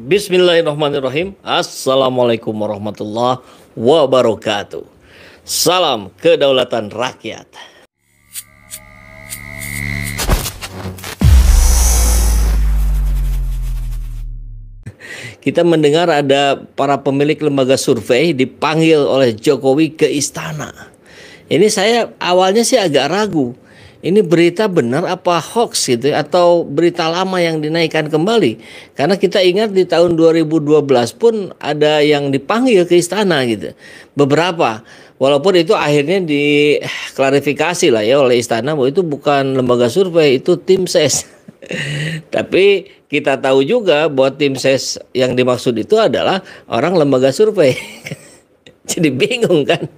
Bismillahirrahmanirrahim. Assalamualaikum warahmatullahi wabarakatuh. Salam kedaulatan rakyat. Kita mendengar ada para pemilik lembaga survei dipanggil oleh Jokowi ke istana. Ini saya awalnya sih agak ragu. Ini berita benar apa hoax gitu atau berita lama yang dinaikkan kembali. Karena kita ingat di tahun 2012 pun ada yang dipanggil ke istana gitu. Beberapa. Walaupun itu akhirnya diklarifikasi lah ya oleh istana bahwa itu bukan lembaga survei, itu tim ses. Tapi kita tahu juga bahwa tim ses yang dimaksud itu adalah orang lembaga survei. Jadi bingung kan.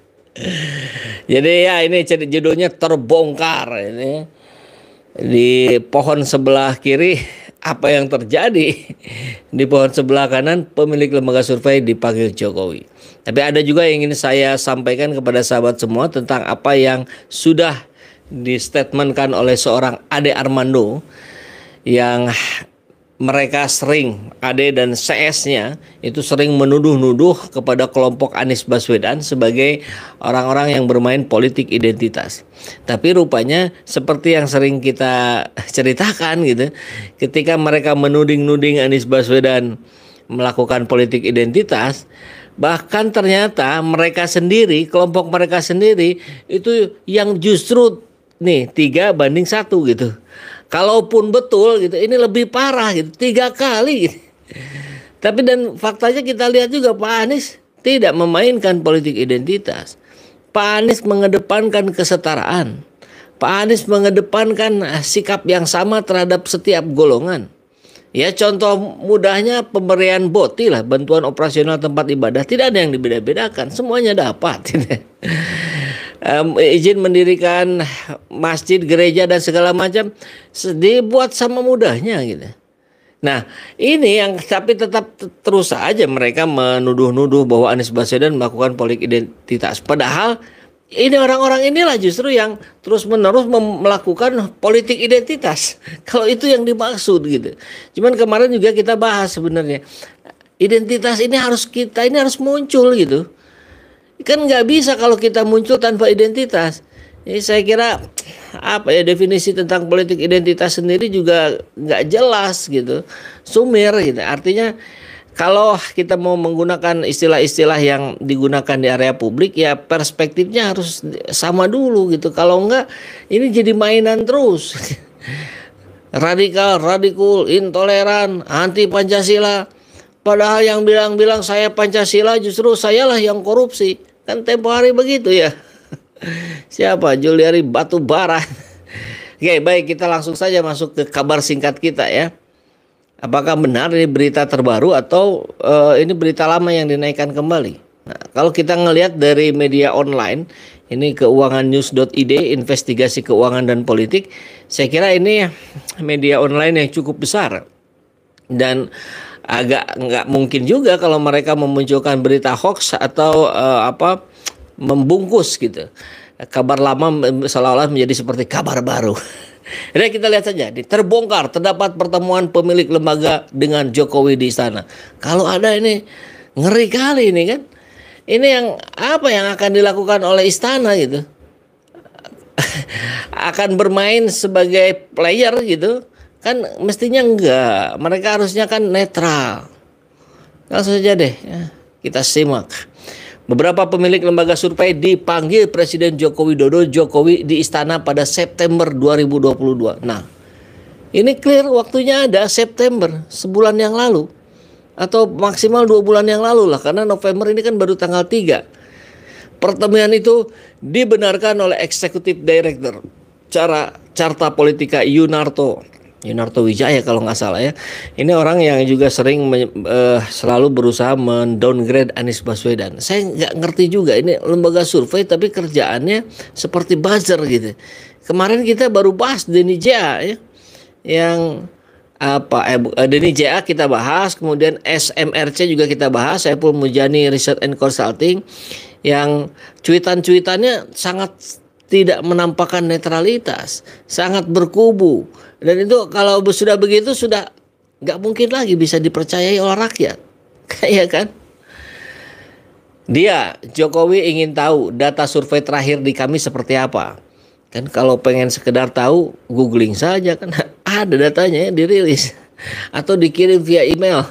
Jadi ya ini judulnya terbongkar ini. Di pohon sebelah kiri apa yang terjadi? Di pohon sebelah kanan pemilik lembaga survei dipanggil Jokowi. Tapi ada juga yang ingin saya sampaikan kepada sahabat semua tentang apa yang sudah distatementkan oleh seorang Ade Armando yang mereka sering, Ade dan CS-nya itu sering menuduh-nuduh kepada kelompok Anies Baswedan sebagai orang-orang yang bermain politik identitas. Tapi rupanya seperti yang sering kita ceritakan gitu, ketika mereka menuding-nuding Anies Baswedan melakukan politik identitas, bahkan ternyata mereka sendiri, kelompok mereka sendiri itu yang justru nih 3-1 gitu. Kalaupun betul gitu, ini lebih parah gitu, 3 kali gitu. Tapi dan faktanya kita lihat juga Pak Anies tidak memainkan politik identitas. Pak Anies mengedepankan kesetaraan. Pak Anies mengedepankan sikap yang sama terhadap setiap golongan. Ya contoh mudahnya pemberian BOTI lah, bantuan operasional tempat ibadah, tidak ada yang dibeda-bedakan, semuanya dapat. Izin mendirikan masjid, gereja dan segala macam dibuat sama mudahnya gitu. Nah ini yang tapi tetap terus saja mereka menuduh-nuduh bahwa Anies Baswedan melakukan politik identitas. Padahal ini orang-orang inilah justru yang terus-menerus melakukan politik identitas. Kalau itu yang dimaksud gitu. Cuman kemarin juga kita bahas sebenarnya identitas ini harus muncul gitu. Kan nggak bisa kalau kita muncul tanpa identitas. Jadi saya kira definisi tentang politik identitas sendiri juga nggak jelas gitu, sumir gitu. Artinya kalau kita mau menggunakan istilah-istilah yang digunakan di area publik ya perspektifnya harus sama dulu gitu. Kalau enggak ini jadi mainan terus. Radikal, intoleran, anti Pancasila. Padahal yang bilang-bilang saya Pancasila justru sayalah yang korupsi. Kan tempo hari begitu ya. Siapa? Juliari Batubara. Oke, baik kita langsung saja masuk ke kabar singkat kita ya. Apakah benar ini berita terbaru atau ini berita lama yang dinaikkan kembali? Nah, kalau kita ngelihat dari media online, ini keuangannews.id, investigasi keuangan dan politik, saya kira ini media online yang cukup besar. Dan agak nggak mungkin juga kalau mereka memunculkan berita hoax atau membungkus gitu kabar lama seolah-olah menjadi seperti kabar baru. Jadi kita lihat saja, terbongkar terdapat pertemuan pemilik lembaga dengan Jokowi di istana. Kalau ada ini ngeri kali ini kan. Ini yang apa yang akan dilakukan oleh istana gitu. Akan bermain sebagai player gitu. Kan mestinya enggak, mereka harusnya kan netral. Langsung saja deh ya, kita simak. Beberapa pemilik lembaga survei dipanggil Presiden Joko Widodo di istana pada September 2022. Nah ini clear waktunya ada September, sebulan yang lalu. Atau maksimal 2 bulan yang lalu lah, karena November ini kan baru tanggal 3. Pertemuan itu dibenarkan oleh Executive Director Carta Politika Yunarto Wijaya kalau nggak salah ya. Ini orang yang juga sering selalu berusaha mendowngrade Anies Baswedan. Saya nggak ngerti juga ini lembaga survei tapi kerjaannya seperti buzzer gitu. Kemarin kita baru bahas Denny Ja ya, yang Denny Ja kita bahas, kemudian SMRC juga kita bahas, Saiful Mujani Research and Consulting, yang cuitan-cuitannya sangat tidak menampakkan netralitas, sangat berkubu. Dan itu kalau sudah begitu sudah nggak mungkin lagi bisa dipercayai oleh rakyat. Kayak kan? Jokowi ingin tahu data survei terakhir di kami seperti apa. Kan kalau pengen sekedar tahu, googling saja kan ada datanya ya, dirilis atau dikirim via email.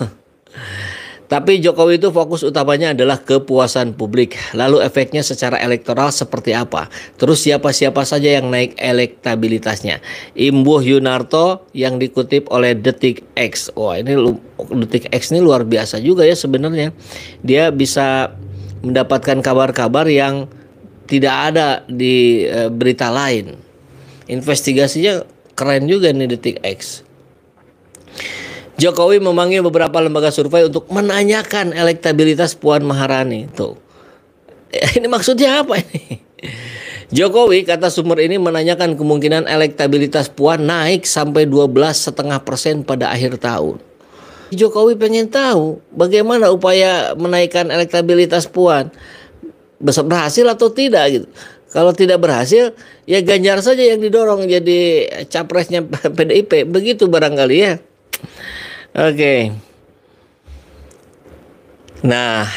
Tapi Jokowi itu fokus utamanya adalah kepuasan publik. Lalu efeknya secara elektoral seperti apa? Terus siapa-siapa saja yang naik elektabilitasnya? Imbuh Yunarto yang dikutip oleh Detik X. Wah, ini Detik X ini luar biasa juga ya sebenarnya. Dia bisa mendapatkan kabar-kabar yang tidak ada di berita lain. Investigasinya keren juga nih Detik X. Jokowi memanggil beberapa lembaga survei untuk menanyakan elektabilitas Puan Maharani. Tuh. Ini maksudnya apa ini? Jokowi, kata sumber ini, menanyakan kemungkinan elektabilitas Puan naik sampai 12,5% pada akhir tahun. Jokowi pengen tahu bagaimana upaya menaikkan elektabilitas Puan. Berhasil atau tidak gitu. Kalau tidak berhasil, ya Ganjar saja yang didorong jadi capresnya PDIP. Begitu barangkali ya. Oke. Nah,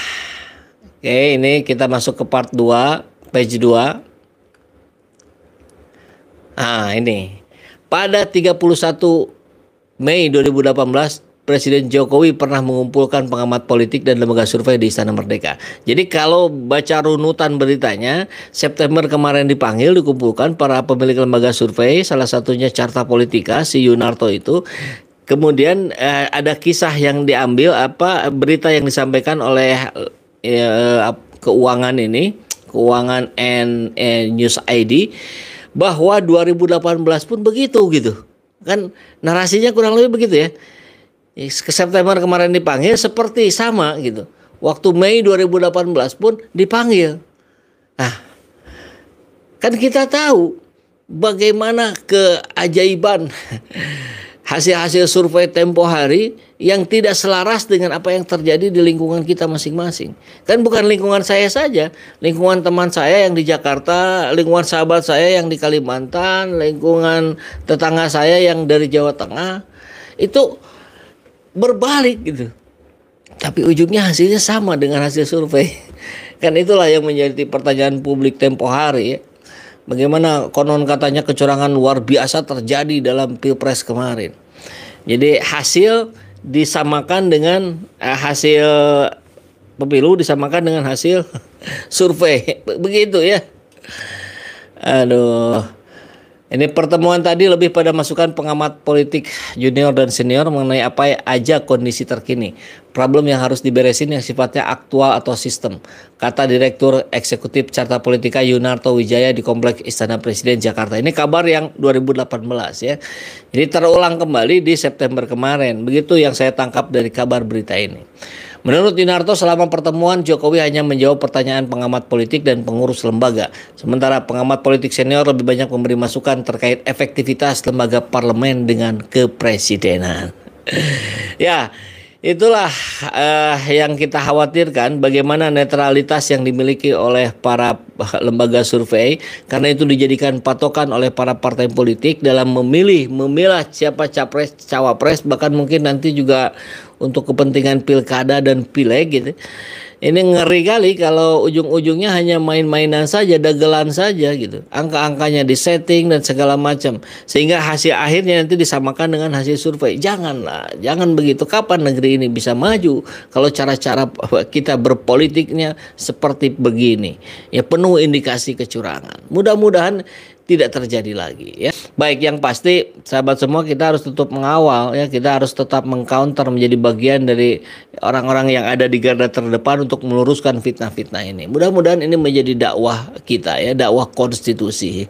ini kita masuk ke part 2, page 2. Ini. Pada 31 Mei 2018, Presiden Jokowi pernah mengumpulkan pengamat politik dan lembaga survei di Istana Merdeka. Jadi kalau baca runutan beritanya, September kemarin dipanggil, dikumpulkan para pemilik lembaga survei, salah satunya Carta Politika, si Yunarto itu. Kemudian ada kisah yang diambil, berita yang disampaikan oleh keuangan and News ID, bahwa 2018 pun begitu gitu. Kan narasinya kurang lebih begitu ya. Ke September kemarin dipanggil seperti sama gitu. Waktu Mei 2018 pun dipanggil. Nah, kan kita tahu bagaimana keajaiban hasil-hasil survei tempo hari yang tidak selaras dengan apa yang terjadi di lingkungan kita masing-masing. Kan bukan lingkungan saya saja, lingkungan teman saya yang di Jakarta, lingkungan sahabat saya yang di Kalimantan, lingkungan tetangga saya yang dari Jawa Tengah, itu berbalik gitu. Tapi ujungnya hasilnya sama dengan hasil survei. Kan itulah yang menjadi pertanyaan publik tempo hari ya. Bagaimana konon katanya kecurangan luar biasa terjadi dalam Pilpres kemarin. Jadi hasil disamakan dengan hasil pemilu disamakan dengan hasil survei. Begitu ya. Aduh. Ini pertemuan tadi lebih pada masukan pengamat politik junior dan senior mengenai apa aja kondisi terkini. Problem yang harus diberesin yang sifatnya aktual atau sistem, kata Direktur Eksekutif Carta Politika Yunarto Wijaya di Kompleks Istana Presiden Jakarta. Ini kabar yang 2018 ya. Jadi terulang kembali di September kemarin. Begitu yang saya tangkap dari kabar berita ini. Menurut Yunarto, selama pertemuan Jokowi hanya menjawab pertanyaan pengamat politik dan pengurus lembaga. Sementara pengamat politik senior lebih banyak memberi masukan terkait efektivitas lembaga parlemen dengan kepresidenan. Ya, itulah yang kita khawatirkan, bagaimana netralitas yang dimiliki oleh para lembaga survei, karena itu dijadikan patokan oleh para partai politik dalam memilah siapa capres, cawapres, bahkan mungkin nanti juga untuk kepentingan pilkada dan pileg gitu. Ini ngeri kali kalau ujung-ujungnya hanya main-mainan saja, dagelan saja gitu. Angka-angkanya disetting dan segala macam. Sehingga hasil akhirnya nanti disamakan dengan hasil survei. Janganlah, jangan begitu. Kapan negeri ini bisa maju kalau cara-cara kita berpolitiknya seperti begini? Ya penuh indikasi kecurangan. Mudah-mudahan tidak terjadi lagi ya. Baik, yang pasti sahabat semua, kita harus tetap mengawal ya, kita harus tetap mengcounter, menjadi bagian dari orang-orang yang ada di garda terdepan untuk meluruskan fitnah-fitnah ini. Mudah-mudahan ini menjadi dakwah kita ya, dakwah konstitusi.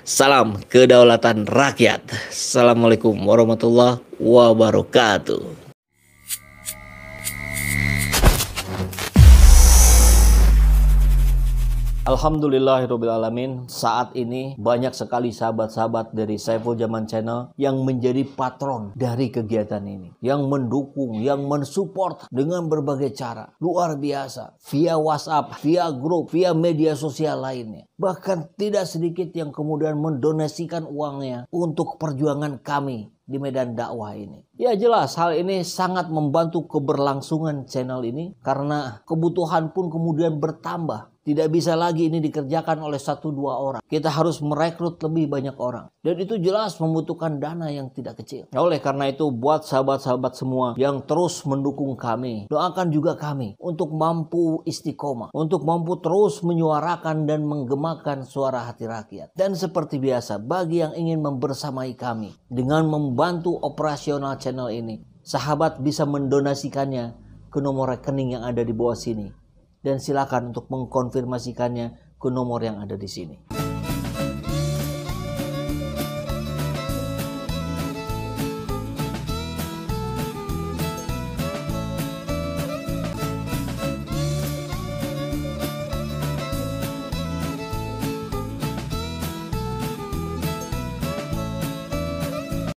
Salam kedaulatan rakyat. Assalamualaikum warahmatullahi wabarakatuh. Alhamdulillahirrabbilalamin. Saat ini banyak sekali sahabat-sahabat dari Saiful Zaman Channel yang menjadi patron dari kegiatan ini, yang mendukung, yang mensupport dengan berbagai cara. Luar biasa, via WhatsApp, via grup, via media sosial lainnya. Bahkan tidak sedikit yang kemudian mendonasikan uangnya untuk perjuangan kami di medan dakwah ini. Ya jelas hal ini sangat membantu keberlangsungan channel ini karena kebutuhan pun kemudian bertambah. Tidak bisa lagi ini dikerjakan oleh 1-2 orang. Kita harus merekrut lebih banyak orang. Dan itu jelas membutuhkan dana yang tidak kecil. Oleh karena itu buat sahabat-sahabat semua yang terus mendukung kami, doakan juga kami untuk mampu istiqomah, untuk mampu terus menyuarakan dan menggemakan suara hati rakyat. Dan seperti biasa, bagi yang ingin membersamai kami dengan membantu operasional channel ini, sahabat bisa mendonasikannya ke nomor rekening yang ada di bawah sini. Dan silakan untuk mengkonfirmasikannya ke nomor yang ada di sini.